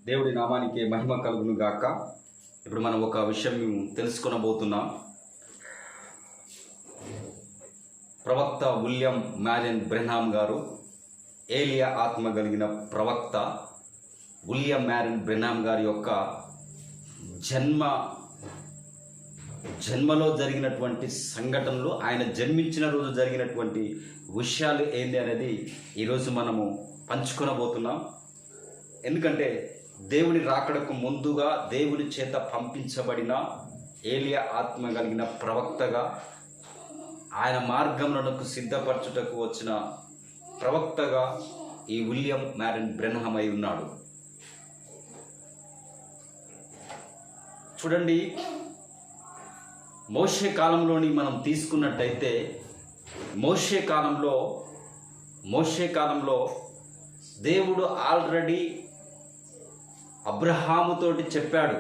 దేవుడి నామానికి మహిమ కలుగును గాక. ఇప్పుడు మనం ఒక విషయం తెలుసుకొనబోతున్నాం. ప్రవక్త విలియం మ్యారియన్ బ్రెన్హామ్ గారు, ఏలియా ఆత్మ కలిగిన ప్రవక్త విలియం మ్యారియన్ బ్రెన్హామ్ గారి యొక్క జన్మలో జరిగినటువంటి సంఘటనలు, ఆయన జన్మించిన రోజు జరిగినటువంటి విషయాలు ఏంది అనేది ఈరోజు మనము పంచుకొనబోతున్నాం. ఎందుకంటే దేవుని రాకడకు ముందుగా దేవుని చేత పంపించబడిన ఏలియా ఆత్మ కలిగిన ప్రవక్తగా, ఆయన మార్గములకు సిద్ధపరచుటకు వచ్చిన ప్రవక్తగా ఈ విలియం మ్యారియన్ బ్రెన్హామ్ అయి ఉన్నాడు. చూడండి, మోషే కాలంలోని మనం తీసుకున్నట్టయితే మోషే కాలంలో దేవుడు ఆల్రెడీ అబ్రహాముతోటి చెప్పాడు,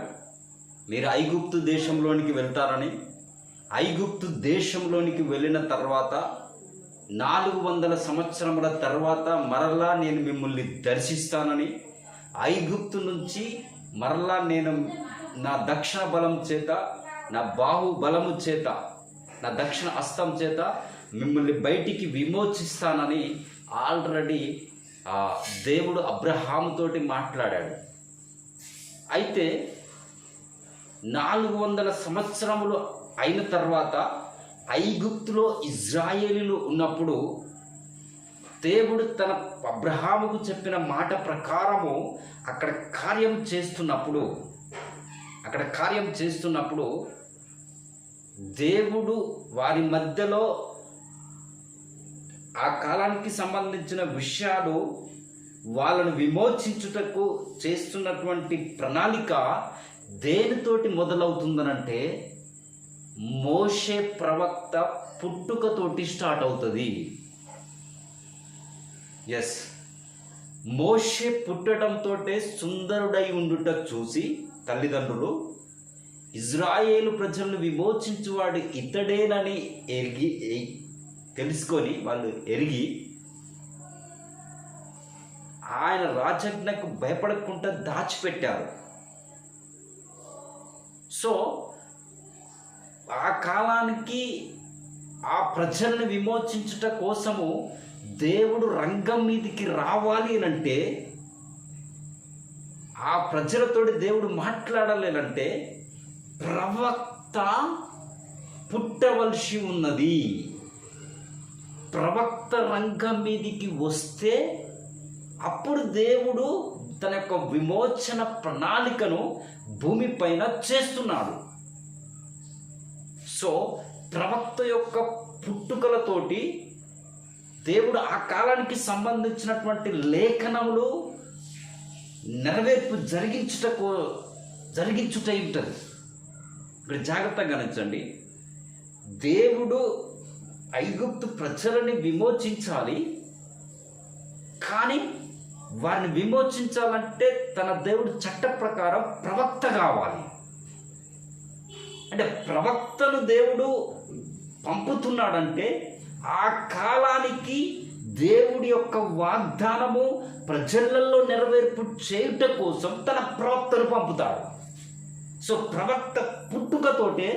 మీరు ఐగుప్తు దేశంలోనికి వెళ్తారని. ఐగుప్తు దేశంలోనికి వెళ్ళిన తర్వాత 400 సంవత్సరముల తర్వాత మరలా నేను మిమ్మల్ని దర్శిస్తానని, ఐగుప్తు నుంచి మరలా నేను నా దక్షిణ బలం చేత, నా బాహుబలము చేత, నా దక్షిణ హస్తం చేత మిమ్మల్ని బయటికి విమోచిస్తానని ఆల్రెడీ దేవుడు అబ్రహాముతోటి మాట్లాడాడు. అయితే 400 సంవత్సరములు అయిన తర్వాత ఐగుప్తులో ఇజ్రాయేలీలు ఉన్నప్పుడు దేవుడు తన అబ్రహాముకు చెప్పిన మాట ప్రకారము అక్కడ కార్యం చేస్తున్నప్పుడు దేవుడు వారి మధ్యలో ఆ కాలానికి సంబంధించిన విషయాలు, వాళ్ళను విమోచించుటకు చేస్తున్నటువంటి ప్రణాళిక దేనితోటి మొదలవుతుందనంటే మోషే ప్రవక్త పుట్టుకతోటి స్టార్ట్ అవుతుంది. ఎస్, మోషే పుట్టడంతో సుందరుడై ఉండుట చూసి తల్లిదండ్రులు ఇజ్రాయేలు ప్రజలను విమోచించువాడు ఇతడేనని తెలుసుకొని వాళ్ళు ఎరిగి ఆయన రాజజ్ఞకు భయపడకుండా దాచిపెట్టారు. సో ఆ కాలానికి ఆ ప్రజల్ని విమోచించుట కోసము దేవుడు రంగం మీదికి రావాలి అంటే, ఆ ప్రజలతోటి దేవుడు మాట్లాడాలంటే ప్రవక్త పుట్టవలసి ఉన్నది. ప్రవక్త రంగం మీదికి వస్తే అప్పుడు దేవుడు తన యొక్క విమోచన ప్రణాళికను భూమిపైన చేస్తున్నాడు. సో ప్రవక్త యొక్క పుట్టుకలతోటి దేవుడు ఆ కాలానికి సంబంధించినటువంటి లేఖనములు నెరవేర్పు జరిగించుట ఉంటుంది. ఇప్పుడు జాగ్రత్తగా గమనించండి, దేవుడు ఐగుప్తు ప్రజలని విమోచించాలి, కానీ వారిని విమోచించాలంటే తన దేవుడు చట్ట ప్రకారం ప్రవక్త కావాలి. అంటే ప్రవక్తను దేవుడు పంపుతున్నాడంటే ఆ కాలానికి దేవుడి యొక్క వాగ్దానము ప్రజలలో నెరవేర్పు చేయుట కోసం తన ప్రవక్తను పంపుతాడు. సో ప్రవక్త పుట్టుకతోటే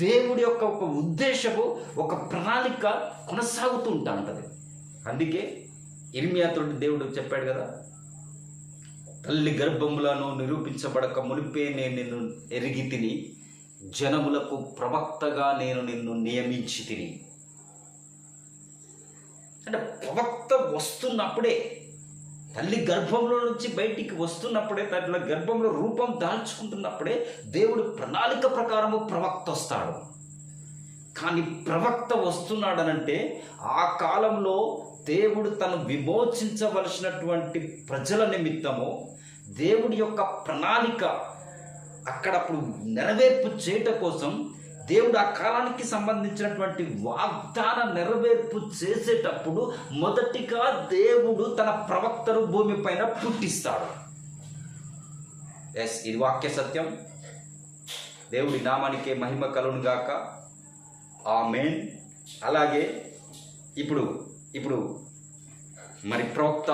దేవుడి యొక్క ఒక ఉద్దేశము, ఒక ప్రణాళిక కొనసాగుతూ ఉంటుంది. అందుకే ఇర్మియాతోటి దేవుడు చెప్పాడు కదా, తల్లి గర్భములను నిరూపించబడక మునిపే నేను నిన్ను ఎరిగి తిని, జనములకు ప్రవక్తగా నేను నిన్ను నియమించి తిని. అంటే ప్రవక్త వస్తున్నప్పుడే, తల్లి గర్భంలో నుంచి బయటికి వస్తున్నప్పుడే, తన గర్భంలో రూపం దాల్చుకుంటున్నప్పుడే దేవుడు ప్రణాళిక ప్రకారము ప్రవక్త వస్తాడు. కానీ ప్రవక్త వస్తున్నాడనంటే ఆ కాలంలో దేవుడు తను విమోచించవలసినటువంటి ప్రజల నిమిత్తము దేవుడి యొక్క ప్రణాళిక అక్కడప్పుడు నెరవేర్పు చేయట కోసం దేవుడు ఆ కాలానికి సంబంధించినటువంటి వాగ్దాన నెరవేర్పు చేసేటప్పుడు మొదటిగా దేవుడు తన ప్రవక్తను భూమిపైన పుట్టిస్తాడు. ఎస్, ఇది వాక్య సత్యం. దేవుడి నామానికే మహిమ కలుగును గాక. ఆమేన్. అలాగే ఇప్పుడు మరి ప్రవక్త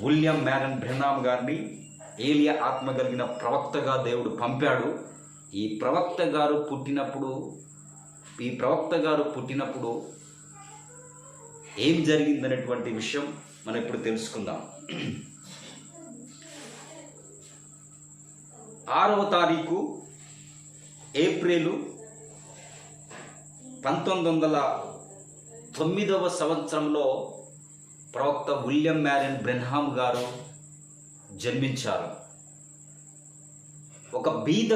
విలియం మ్యారియన్ బ్రెన్హామ్ గారిని ఏలియా ఆత్మ కలిగిన ప్రవక్తగా దేవుడు పంపాడు. ఈ ప్రవక్త గారు పుట్టినప్పుడు ఏం జరిగిందనేటువంటి విషయం మనం ఇప్పుడు తెలుసుకుందాం. 6వ తారీఖు ఏప్రిల్ 1909 సంవత్సరంలో ప్రవక్త విలియం మ్యారియన్ బ్రెన్హామ్ గారు జన్మించారు. ఒక బీద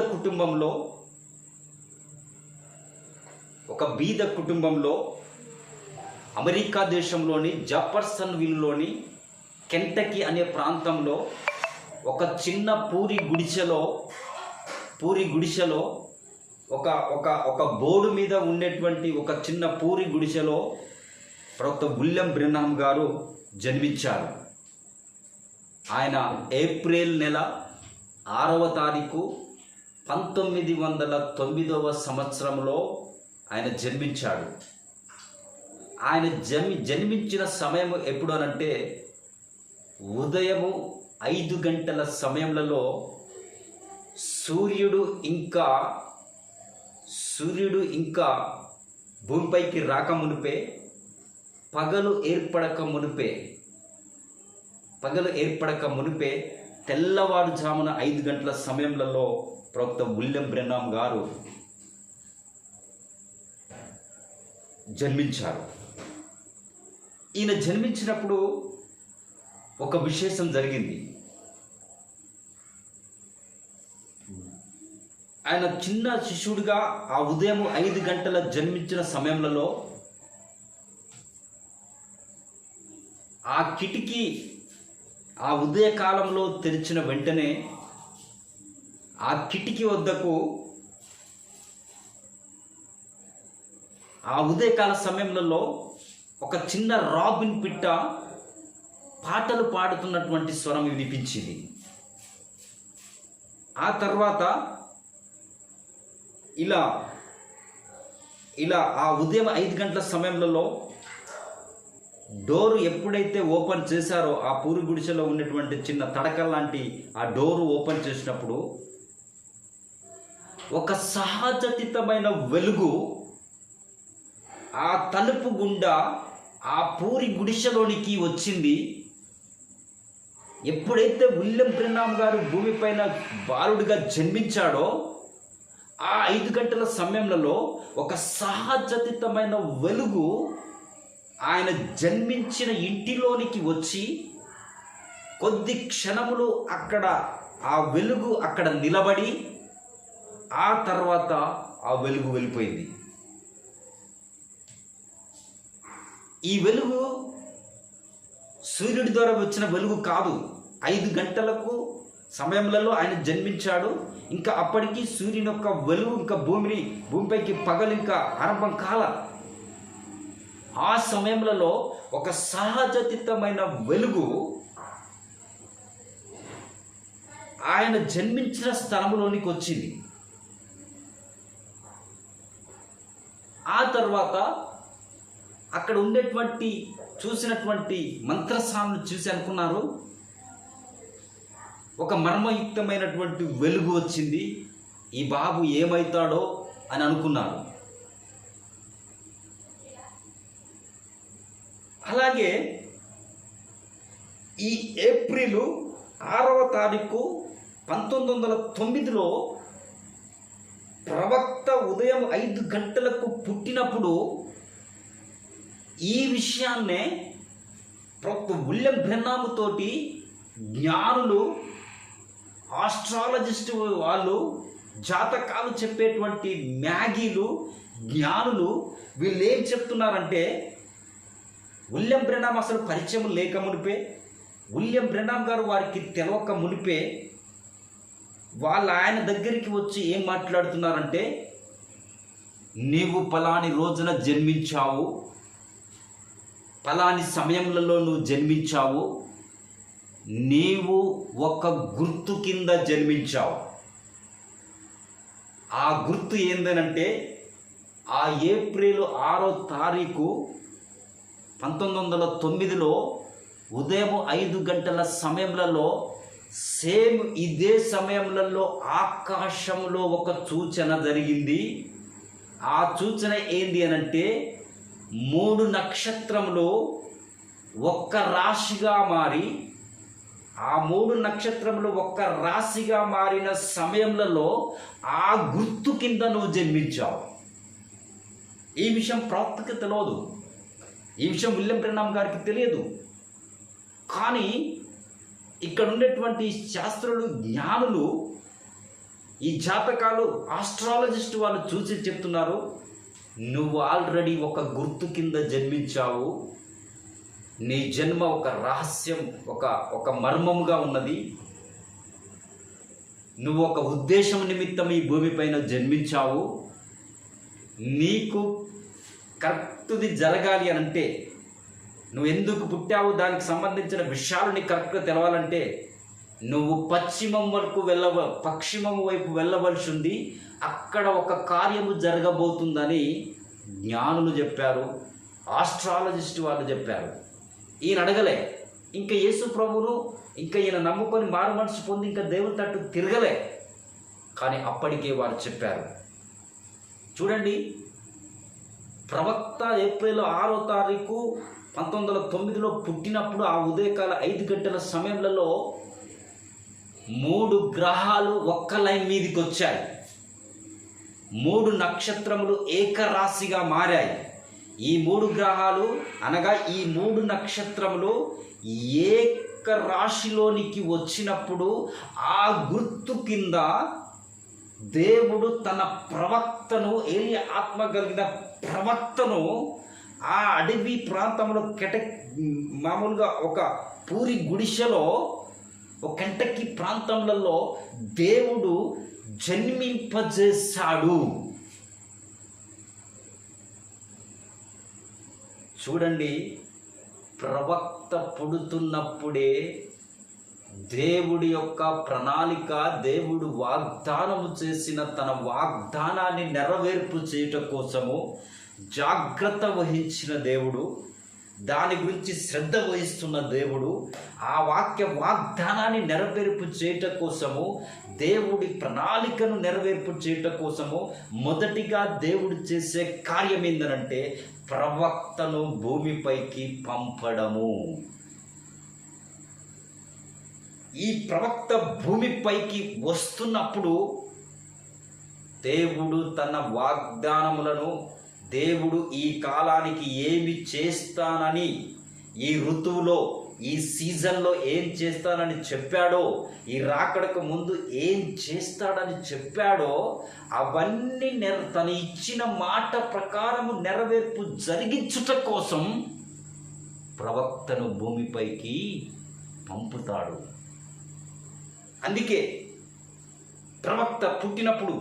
కుటుంబంలో అమెరికా దేశంలోని జెఫర్సన్ విల్లోని కెంటకీ అనే ప్రాంతంలో ఒక చిన్న పూరి గుడిసెలో ఒక బోర్డు మీద ఉండేటువంటి ఒక చిన్న పూరి గుడిసెలో ప్రవక్త విలియం బ్రెన్హామ్ గారు జన్మించారు. ఆయన ఏప్రిల్ నెల 6వ తారీఖు 1909 సంవత్సరంలో ఆయన జన్మించాడు. ఆయన జన్మించిన సమయం ఎప్పుడు అనంటే ఉదయము 5 గంటల సమయంలో సూర్యుడు ఇంకా భూమిపైకి రాకమునిపే పగలు ఏర్పడక మునిపే తెల్లవారుజామున 5 గంటల సమయంలో ప్రవక్త విలియం బ్రెన్హామ్ గారు జన్మించారు. ఈయన జన్మించినప్పుడు ఒక విశేషం జరిగింది. ఆయన చిన్న శిశువుడిగా ఆ ఉదయం 5 గంటల జన్మించిన సమయంలో ఆ కిటికీ ఆ ఉదయకాలంలో తెరిచిన వెంటనే ఆ కిటికీ వద్దకు ఆ ఉదయకాల సమయంలో ఒక చిన్న రాబిన్ పిట్ట పాటలు పాడుతున్నటువంటి స్వరం వినిపించింది. ఆ తర్వాత ఇలా ఆ ఉదయం 5 గంటల సమయంలో డోరు ఎప్పుడైతే ఓపెన్ చేశారో ఆ పూరి గుడిసెలో ఉన్నటువంటి చిన్న తడక లాంటి ఆ డోరు ఓపెన్ చేసినప్పుడు ఒక సహజతితమైన వెలుగు ఆ తలుపు గుండా ఆ పూరి గుడిసెలోనికి వచ్చింది. ఎప్పుడైతే విలియం బ్రెన్హామ్ గారు భూమిపైన బాలుడిగా జన్మించాడో ఆ 5 గంటల సమయంలో ఒక సహజతితమైన వెలుగు ఆయన జన్మించిన ఇంటిలోనికి వచ్చి కొద్ది క్షణములు ఆ వెలుగు అక్కడ నిలబడి ఆ తర్వాత ఆ వెలుగు వెళ్ళిపోయింది. ఈ వెలుగు సూర్యుడి ద్వారా వచ్చిన వెలుగు కాదు. 5 గంటలకు సమయంలో ఆయన జన్మించాడు. ఇంకా అప్పటికి సూర్యుని యొక్క వెలుగు ఇంకా భూమిపైకి పగలు ఇంకా ఆరంభం కాల. ఆ సమయంలో ఒక సహజతితమైన వెలుగు ఆయన జన్మించిన స్థలంలోనికి వచ్చింది. ఆ తర్వాత అక్కడ చూసినటువంటి మంత్రసాలను చూసి అనుకున్నారు, ఒక మర్మయుక్తమైనటువంటి వెలుగు వచ్చింది, ఈ బాబు ఏమవుతాడో అని అనుకున్నారు. అలాగే ఈ ఏప్రిల్ 6వ తారీఖు 1909లో ప్రవక్త ఉదయం 5 గంటలకు పుట్టినప్పుడు ఈ విషయాన్నే ప్రవక్త విలియం బ్రెన్హామ్ తోటి జ్ఞానులు, ఆస్ట్రాలజిస్ట్ వాళ్ళు, జాతకాలు చెప్పేటువంటి మ్యాగీలు, జ్ఞానులు వీళ్ళు ఏం చెప్తున్నారంటే విలియం బ్రెన్హామ్ అసలు పరిచయం లేక మునిపే, విలియం బ్రెన్హామ్ గారు వారికి తెలవక మునిపే ఆయన దగ్గరికి వచ్చి ఏం మాట్లాడుతున్నారంటే, నీవు పలాని రోజున జన్మించావు, పలాని సమయంలో నువ్వు జన్మించావు, నీవు ఒక గుర్తు కింద జన్మించావు. ఆ గుర్తు ఏందనంటే ఆ ఏప్రిల్ 6వ తారీఖు 1909లో ఉదయం 5 గంటల సమయంలో సేమ్ ఇదే సమయంలో ఆకాశంలో ఒక సూచన జరిగింది. ఆ సూచన ఏంది అనంటే 3 నక్షత్రములు ఒక్క రాశిగా మారి, ఆ 3 నక్షత్రములు ఒక్క రాశిగా మారిన సమయంలో ఆ గుర్తు కింద నువ్వు జన్మించావు. ఈ విషయం ప్రవక్తకి తెలియదు, ఈ విషయం విలియం బ్రెన్హామ్ గారికి తెలియదు. కానీ ఇక్కడ ఉండేటువంటి శాస్త్రులు, జ్ఞానులు, ఈ జాతకాలు, ఆస్ట్రాలజిస్ట్ వాళ్ళు చూసి చెప్తున్నారు, నువ్వు ఆల్రెడీ ఒక గుర్తు కింద జన్మించావు. నీ జన్మ ఒక రహస్యం, ఒక మర్మముగా ఉన్నది. నువ్వు ఒక ఉద్దేశం నిమిత్తం ఈ భూమిపైన జన్మించావు. నీకు కరెక్ట్ది జరగాలి అనంటే, నువ్వు ఎందుకు పుట్టావు దానికి సంబంధించిన విషయాలు నీకు కరెక్ట్గా తెలవాలంటే నువ్వు పశ్చిమం వైపు వెళ్ళవలసి ఉంది. అక్కడ ఒక కార్యము జరగబోతుందని జ్ఞానులు చెప్పారు, ఆస్ట్రాలజిస్ట్ వాళ్ళు చెప్పారు. ఈయన అడగలే, ఇంకా యేసు ప్రభువును ఇంకా ఈయన నమ్ముకొని మారు మనసు పొంది ఇంకా దేవుని తట్టు తిరగలే. కానీ అప్పటికే వారు చెప్పారు. చూడండి, ప్రవక్త ఏప్రిల్ 6వ తారీఖు 1909లో పుట్టినప్పుడు ఆ ఉదయకాల 5 గంటల సమయంలో 3 గ్రహాలు ఒక్క లైన్ మీదకి వచ్చాయి. 3 నక్షత్రములు ఏకరాశిగా మారాయి. ఈ 3 గ్రహాలు అనగా ఈ 3 నక్షత్రములు ఏక రాశిలోనికి వచ్చినప్పుడు ఆ గుర్తు కింద దేవుడు తన ప్రవక్తను, ఏలియా ఆత్మ కలిగిన ప్రవక్తను ఆ అడవి ప్రాంతంలో మామూలుగా ఒక పూరి గుడిసెలో, ఒక కెంటకీ ప్రాంతంలో దేవుడు జన్మింపజేశాడు. చూడండి, ప్రవక్త పుడుతున్నప్పుడే దేవుడి యొక్క ప్రణాళిక, దేవుడు వాగ్దానము చేసిన తన వాగ్దానాన్ని నెరవేర్పు చేయటం కోసము జాగ్రత్త వహించిన దేవుడు, దాని గురించి శ్రద్ధ వహిస్తున్న దేవుడు, ఆ వాగ్దానాన్ని నెరవేర్పు చేయటం కోసము, దేవుడి ప్రణాళికను నెరవేర్పు చేయటం కోసము మొదటిగా దేవుడు చేసే కార్యం ఏంటంటే ప్రవక్తను భూమిపైకి పంపడము. ఈ ప్రవక్త భూమిపైకి వస్తున్నప్పుడు దేవుడు తన వాగ్దానములను, దేవుడు ఈ కాలానికి ఏమి చేస్తానని, ఈ ఋతువులో, ఈ సీజన్లో ఏం చేస్తానని చెప్పాడో, ఈ రాకడకు ముందు ఏం చేస్తాడని చెప్పాడో అవన్నీ తన ఇచ్చిన మాట ప్రకారము నెరవేర్పు జరిగించుట కోసం ప్రవక్తను భూమిపైకి పంపుతాడు. అందుకే ప్రవక్త పుట్టినప్పుడు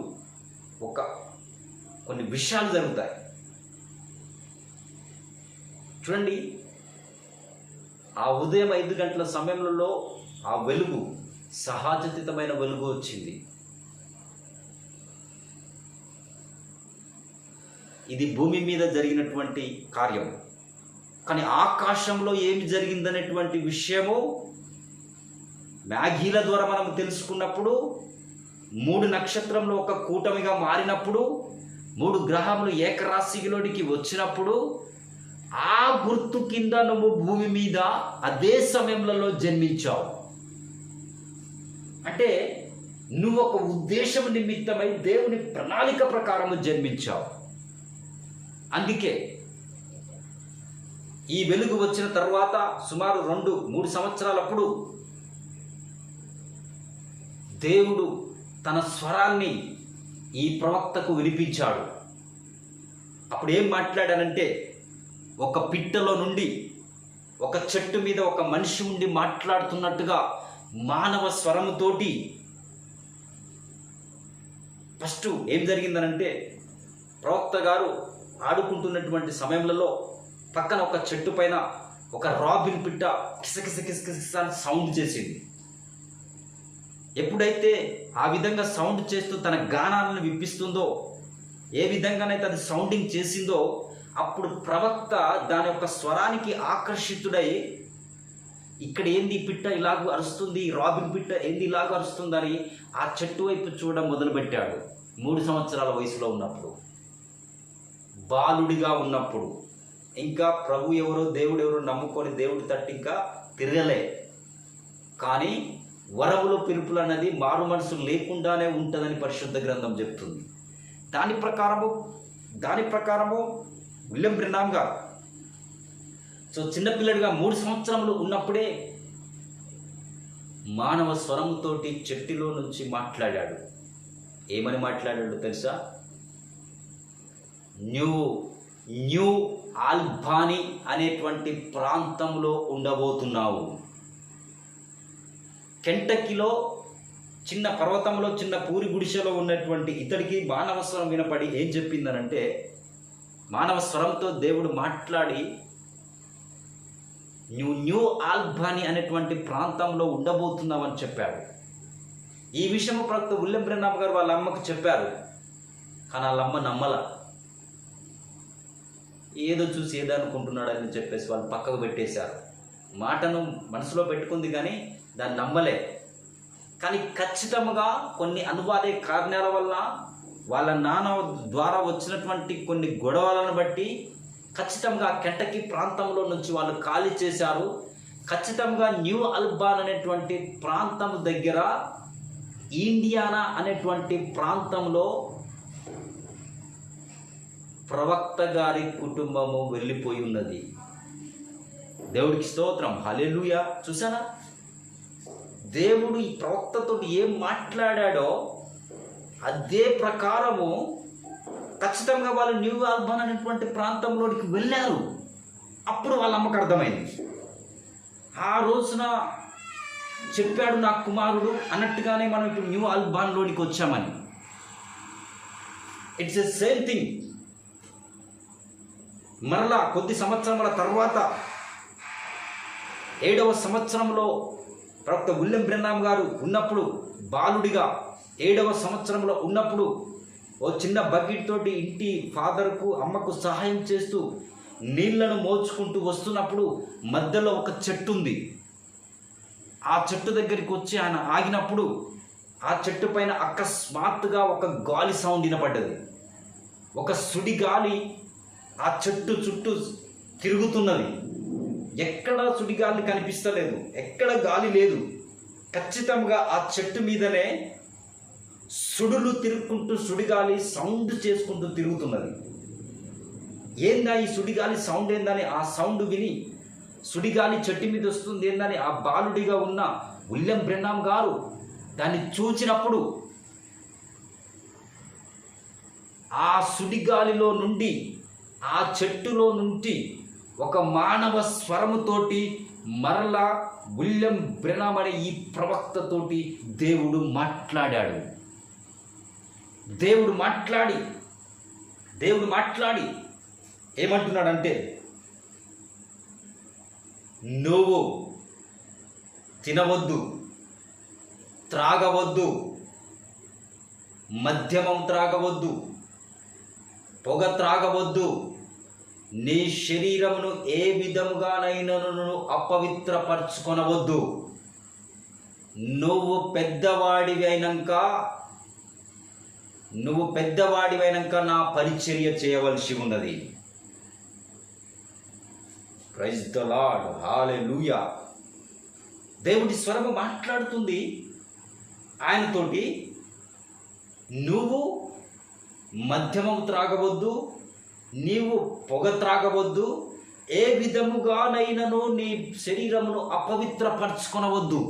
కొన్ని విషయాలు జరుగుతాయి. చూడండి, ఆ ఉదయం 5 గంటల సమయంలో ఆ వెలుగు, సహజసితమైన వెలుగు వచ్చింది. ఇది భూమి మీద జరిగినటువంటి కార్యం. కానీ ఆకాశంలో ఏమి జరిగిందనేటువంటి విషయము మ్యాగీల ద్వారా మనం తెలుసుకున్నప్పుడు, 3 నక్షత్రంలో ఒక కూటమిగా మారినప్పుడు, 3 గ్రహములు ఏకరాశిలోనికి వచ్చినప్పుడు ఆ గుర్తు కింద నువ్వు భూమి మీద అదే సమయంలో జన్మించావు. అంటే నువ్వు ఒక ఉద్దేశం నిమిత్తమై దేవుని ప్రణాళిక ప్రకారము జన్మించావు. అందుకే ఈ వెలుగు వచ్చిన తర్వాత సుమారు 2-3 సంవత్సరాలప్పుడు దేవుడు తన స్వరాన్ని ఈ ప్రవక్తకు వినిపించాడు. అప్పుడు ఏం మాట్లాడానంటే, ఒక పిట్టలో నుండి, ఒక చెట్టు మీద ఒక మనిషి ఉండి మాట్లాడుతున్నట్టుగా మానవ స్వరముతోటి. ఫస్ట్ ఏం జరిగిందనంటే, ప్రవక్త గారు ఆడుకుంటున్నటువంటి సమయంలో పక్కన ఒక చెట్టు పైన ఒక రాబిన్ పిట్ట కిసకిస కిసకిస అని సౌండ్ చేసింది. ఎప్పుడైతే ఆ విధంగా సౌండ్ చేస్తూ తన గానాలను విప్పిస్తుందో, ఏ విధంగానైతే అది సౌండింగ్ చేసిందో, అప్పుడు ప్రవక్త దాని యొక్క స్వరానికి ఆకర్షితుడై ఇక్కడ ఏంది పిట్ట ఇలాగ అరుస్తుంది, రాబిన్ పిట్ట ఏంది ఇలాగ అరుస్తుందని ఆ చెట్టు వైపు చూడడం మొదలుపెట్టాడు. 3 సంవత్సరాల వయసులో ఉన్నప్పుడు, బాలుడిగా ఉన్నప్పుడు, ఇంకా ప్రభు ఎవరో దేవుడు ఎవరో నమ్ముకొని దేవుడి తట్టు ఇంకా తిరగలే. కానీ వరములు పిలుపులు అన్నది మారు మనసు లేకుండానే ఉంటుందని పరిశుద్ధ గ్రంథం చెప్తుంది. దాని ప్రకారము విలియం బ్రెన్హామ్ గారు చిన్నపిల్లడిగా 3 సంవత్సరములు ఉన్నప్పుడే మానవ స్వరంతోటి చెట్టులో నుంచి మాట్లాడాడు. ఏమని మాట్లాడాడు తెలుసా? న్యూ ఆల్బానీ అనేటువంటి ప్రాంతంలో ఉండబోతున్నావు. కెంటకీలో చిన్న పర్వతంలో చిన్న పూరి గుడిసెలో ఉన్నటువంటి ఇతడికి మానవ స్వరం వినపడి ఏం చెప్పిందనంటే, మానవ స్వరంతో దేవుడు మాట్లాడి న్యూ ఆల్బానీ అనేటువంటి ప్రాంతంలో ఉండబోతున్నావని చెప్పాడు. ఈ విషయము ప్రవక్త విలియం బ్రెన్హామ్ గారు వాళ్ళ అమ్మకు చెప్పారు. కానీ వాళ్ళ అమ్మ నమ్మల. ఏదో చూసి ఏదో అనుకుంటున్నాడని చెప్పేసి వాళ్ళు పక్కకు పెట్టేశారు. మాటను మనసులో పెట్టుకుంది కానీ దాన్ని నమ్మలే. కానీ ఖచ్చితంగా కొన్ని అనువాదే కారణాల వల్ల, వాళ్ళ నాన్న ద్వారా వచ్చినటువంటి కొన్ని గొడవలను బట్టి ఖచ్చితంగా కెంటకీ ప్రాంతంలో నుంచి వాళ్ళు ఖాళీ చేశారు. ఖచ్చితంగా న్యూ ఆల్బానీ అనేటువంటి ప్రాంతం దగ్గర ఇండియానా అనేటువంటి ప్రాంతంలో ప్రవక్త గారి కుటుంబము వెళ్ళిపోయి ఉన్నది. దేవుడికి స్తోత్రం, హల్లెలూయా. చూసారా, దేవుడు ఈ ప్రవక్తతో ఏం మాట్లాడాడో అదే ప్రకారము ఖచ్చితంగా వాళ్ళు న్యూ ఆల్బానీ అనేటువంటి ప్రాంతంలోకి వెళ్ళారు. అప్పుడు వాళ్ళ అమ్మకు అర్థమైంది. ఆ రోజున చెప్పాడు నా కుమారుడు అన్నట్టుగానే మనం ఇప్పుడు న్యూ ఆల్బానీలోనికి వచ్చామని. It's a same thing. మరలా కొద్ది సంవత్సరముల తర్వాత 7వ సంవత్సరంలో ప్రవక్త విలియం బ్రెన్హామ్ గారు ఉన్నప్పుడు, బాలుడిగా 7వ సంవత్సరంలో ఉన్నప్పుడు ఓ చిన్న బకెట్ తోటి ఇంటి ఫాదర్కు అమ్మకు సహాయం చేస్తూ నీళ్లను మోచుకుంటూ వస్తున్నప్పుడు మధ్యలో ఒక చెట్టు ఉంది. ఆ చెట్టు దగ్గరికి వచ్చి ఆయన ఆగినప్పుడు ఆ చెట్టు పైన అకస్మాత్తుగా ఒక గాలి సౌండ్ వినపడ్డది. ఒక సుడి గాలి ఆ చెట్టు చుట్టూ తిరుగుతున్నది. ఎక్కడ సుడిగాలి కనిపిస్తలేదు, ఎక్కడ గాలి లేదు. ఖచ్చితంగా ఆ చెట్టు మీదనే సుడులు తిరుగుకుంటూ సుడిగాలి సౌండ్ చేసుకుంటూ తిరుగుతున్నది. ఏందా ఈ సుడిగాలి సౌండ్ ఏందని ఆ సౌండ్ విని, సుడిగాలి చెట్టు మీద వస్తుంది ఏందని ఆ బాలుడిగా ఉన్న విలియం బ్రెన్హామ్ గారు దాన్ని చూచినప్పుడు ఆ సుడిగాలిలో నుండి, ఆ చెట్టులో నుండి ఒక మానవ స్వరముతోటి మరలా విలియం బ్రెన్హామ్ అనే ఈ ప్రవక్తతోటి దేవుడు మాట్లాడాడు. దేవుడు మాట్లాడి ఏమంటున్నాడంటే, నువ్వు తినవద్దు, త్రాగవద్దు, మద్యమం త్రాగవద్దు, పొగ త్రాగవద్దు, నీ శరీరమును ఏ విధముగానైనను అపవిత్రపరచుకొనవద్దు. నువ్వు పెద్దవాడివైనాక నా పరిచర్య చేయవలసి ఉన్నది. ప్రైజ్ ద లార్డ్, హల్లెలూయా. దేవుడి స్వరము మాట్లాడుతుంది ఆయనతోటి, నువ్వు మద్యమం త్రాగవద్దు, నీవు పొగ త్రాగవద్దు, ఏ విధముగానైనను నీ శరీరమును అపవిత్రపరచుకొనవద్దు.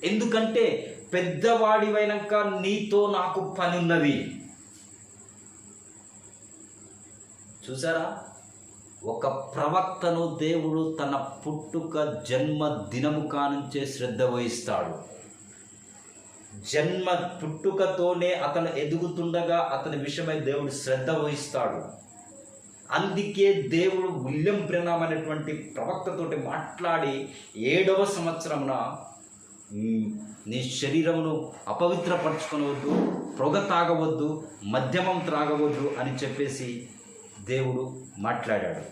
ఎందుకంటే పెద్దవాడివైనాక నీతో నాకు పని ఉన్నది. చూసారా, ఒక ప్రవక్తను దేవుడు తన పుట్టుక జన్మ దినము కానుంచే శ్రద్ధ వహిస్తాడు. జన్మ పుట్టుకతోనే అతను ఎదుగుతుండగా అతని విషయమై దేవుడు శ్రద్ధ వహిస్తాడు. అందుకే దేవుడు విలియం బ్రెన్హామ్ అనేటువంటి ప్రవక్తతోటి మాట్లాడి 7వ సంవత్సరమున నీ శరీరమును అపవిత్రపరచుకొనవద్దు, పొగ తాగవద్దు, మద్యమం త్రాగవద్దు అని చెప్పేసి దేవుడు మాట్లాడాడు.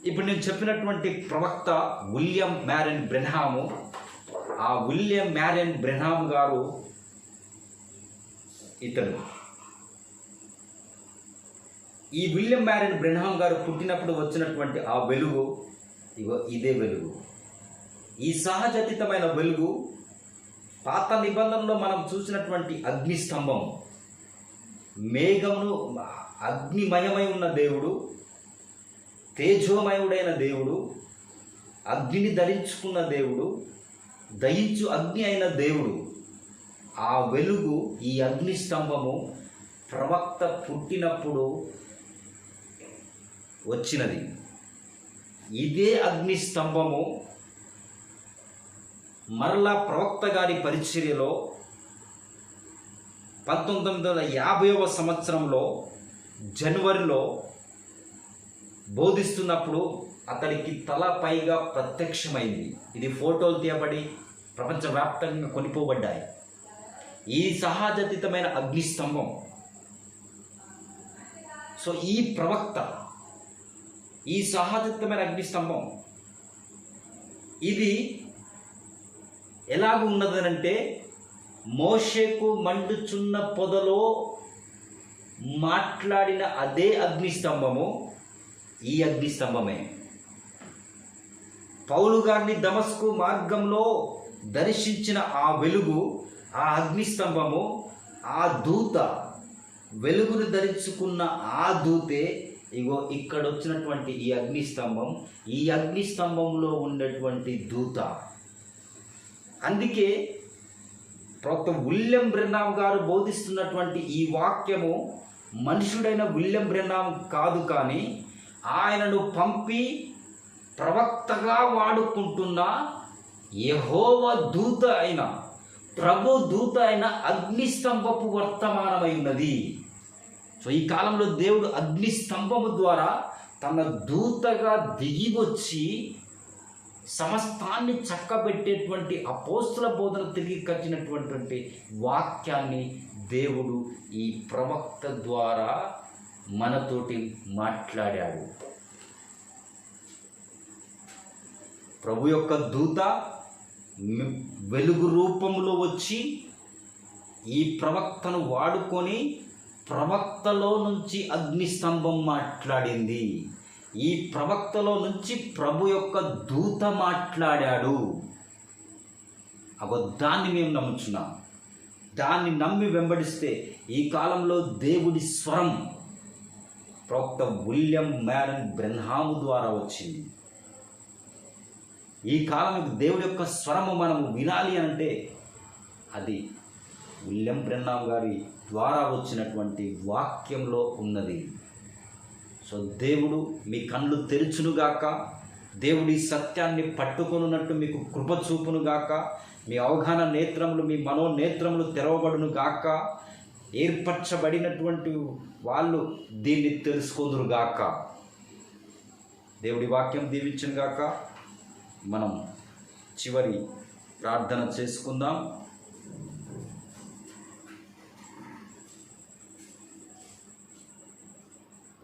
ఇప్పుడు నేను చెప్పినటువంటి ప్రవక్త విలియం మ్యారియన్ బ్రెన్హాము, ఆ విలియం మ్యారియన్ బ్రెన్హామ్ గారు ఇతడు. ఈ విలియం మ్యారియన్ బ్రెన్హామ్ గారు పుట్టినప్పుడు వచ్చినటువంటి ఆ వెలుగు ఇగో ఇదే వెలుగు. ఈ సహజాతీతమైన వెలుగు పాత నిబంధనలో మనం చూసినటువంటి అగ్నిస్తంభం, మేఘమును అగ్నిమయమై ఉన్న దేవుడు, తేజోమయుడైన దేవుడు, అగ్నిని ధరించుకున్న దేవుడు, దహించు అగ్ని అయిన దేవుడు. ఆ వెలుగు, ఈ అగ్నిస్తంభము ప్రవక్త పుట్టినప్పుడు వచ్చినది. ఇదే అగ్నిస్తంభము మరలా ప్రవక్త గారి పరిచర్యలో 1950వ సంవత్సరంలో జనవరిలో బోధిస్తున్నప్పుడు అతడికి తల పైగా ప్రత్యక్షమైంది. ఇది ఫోటోలు తీయబడి ప్రపంచవ్యాప్తంగా కొనిపోబడ్డాయి. ఈ సహజాతీతమైన అగ్నిస్తంభం. సో ఈ ప్రవక్త, ఈ సహజాతీతమైన అగ్నిస్తంభం ఇది ఎలాగ ఉన్నదనంటే, మోషేకు మండుచున్న పొదలో మాట్లాడిన అదే అగ్నిస్తంభము ఈ అగ్నిస్తంభమే. పౌలు గారిని దమస్కు మార్గంలో దర్శించిన ఆ వెలుగు, ఆ అగ్నిస్తంభము, ఆ దూత, వెలుగును ధరించుకున్న ఆ దూతే ఇగో ఇక్కడ వచ్చినటువంటి ఈ అగ్నిస్తంభం, ఈ అగ్నిస్తంభంలో ఉన్నటువంటి దూత. అందుకే ప్రవక్త విలియం బ్రెన్హామ్ గారు బోధిస్తున్నటువంటి ఈ వాక్యము మనుషుడైన విలియం బ్రెన్హామ్ కాదు, కానీ ఆయనను పంపి ప్రవక్తగా వాడుకుంటున్న యెహోవా దూత అయిన, ప్రభు దూత అయిన అగ్నిస్తంభపు వర్తమానమై ఉన్నది. సో ఈ కాలంలో దేవుడు అగ్నిస్తంభము ద్వారా తన దూతగా దిగి వచ్చి సమస్తాన్ని చక్కబెట్టేటువంటి అపోస్తుల బోధన తిరిగి కట్టినటువంటి వాక్యాన్ని దేవుడు ఈ ప్రవక్త ద్వారా మనతోటి మాట్లాడాడు. ప్రభు యొక్క దూత వెలుగు రూపంలో వచ్చి ఈ ప్రవక్తను వాడుకొని ప్రవక్తలో నుంచి అగ్నిస్తంభం మాట్లాడింది. ఈ ప్రవక్తలో నుంచి ప్రభు యొక్క దూత మాట్లాడాడు. దాన్ని మేము నమ్ముచున్నాం. దాన్ని నమ్మి వెంబడిస్తే ఈ కాలంలో దేవుడి స్వరం ప్రవక్త విలియం మ్యారియన్ బ్రెన్హాము ద్వారా వచ్చింది. ఈ కాలం దేవుడి యొక్క స్వరము మనము వినాలి అంటే అది విలియం బ్రెన్హామ్ గారి ద్వారా వచ్చినటువంటి వాక్యంలో ఉన్నది. సో దేవుడు మీ కళ్ళు తెరుచునుగాక, దేవుడి సత్యాన్ని పట్టుకొనున్నట్టు మీకు కృప చూపునుగాక, మీ అవగాహన నేత్రములు, మీ మనోనేత్రములు తెరవబడునుగాక, ఏర్పరచబడినటువంటి వాళ్ళు దీన్ని తెలుసుకొందురుగాక. దేవుడి వాక్యం దీవించునుగాక. మనం చివరి ప్రార్థన చేసుకుందాం.